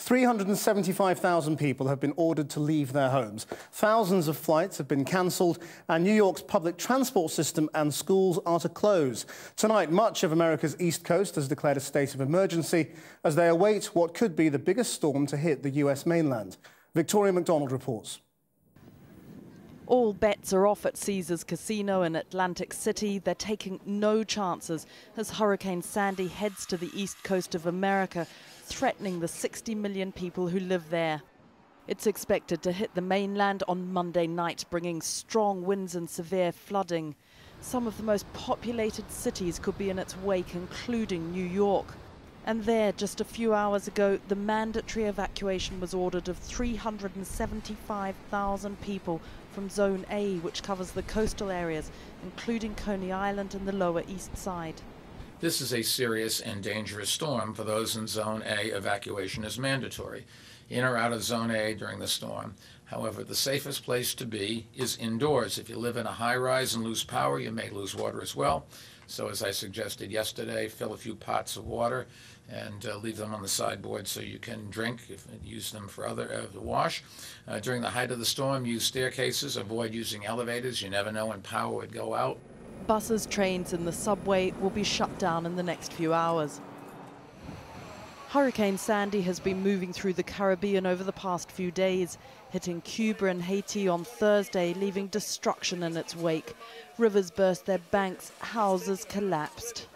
375,000 people have been ordered to leave their homes. Thousands of flights have been cancelled, and New York's public transport system and schools are to close. Tonight, much of America's East Coast has declared a state of emergency as they await what could be the biggest storm to hit the US mainland. Victoria McDonald reports. All bets are off at Caesars Casino in Atlantic City. They're taking no chances as Hurricane Sandy heads to the east coast of America, threatening the 60 million people who live there. It's expected to hit the mainland on Monday night, bringing strong winds and severe flooding. Some of the most populated cities could be in its wake, including New York. And there, just a few hours ago, the mandatory evacuation was ordered of 375,000 people from Zone A, which covers the coastal areas, including Coney Island and the Lower East Side. This is a serious and dangerous storm. For those in Zone A, evacuation is mandatory, in or out of Zone A during the storm. However, the safest place to be is indoors. If you live in a high-rise and lose power, you may lose water as well. So as I suggested yesterday, fill a few pots of water and leave them on the sideboard so you can drink, use them for to wash. During the height of the storm, use staircases, avoid using elevators. You never know when power would go out. Buses, trains and the subway will be shut down in the next few hours. Hurricane Sandy has been moving through the Caribbean over the past few days, hitting Cuba and Haiti on Thursday, leaving destruction in its wake. Rivers burst their banks, houses collapsed.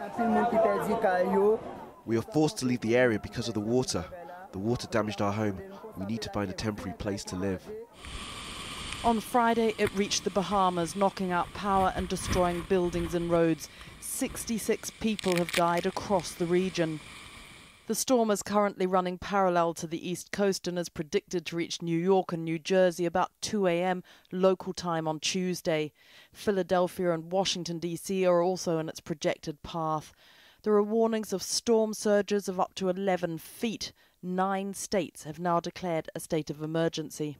We are forced to leave the area because of the water. The water damaged our home. We need to find a temporary place to live. On Friday, it reached the Bahamas, knocking out power and destroying buildings and roads. 66 people have died across the region. The storm is currently running parallel to the east coast and is predicted to reach New York and New Jersey about 2 a.m. local time on Tuesday. Philadelphia and Washington, D.C. are also in its projected path. There are warnings of storm surges of up to 11 feet. 9 states have now declared a state of emergency.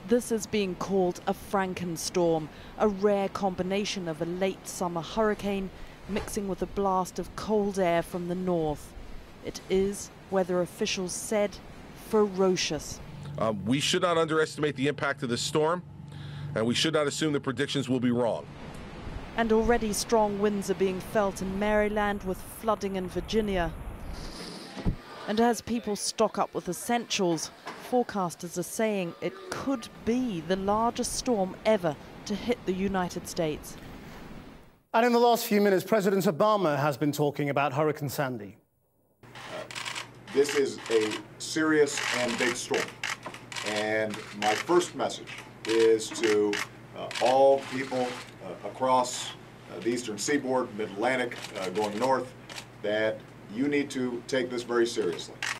This is being called a Frankenstorm, a rare combination of a late summer hurricane mixing with a blast of cold air from the north. It is, weather officials said, ferocious. We should not underestimate the impact of this storm, and we should not assume the predictions will be wrong. And already strong winds are being felt in Maryland, with flooding in Virginia. And as people stock up with essentials, forecasters are saying it could be the largest storm ever to hit the United States. And in the last few minutes, President Obama has been talking about Hurricane Sandy. This is a serious and big storm. And my first message is to all people across the eastern seaboard, mid-Atlantic, going north, that you need to take this very seriously.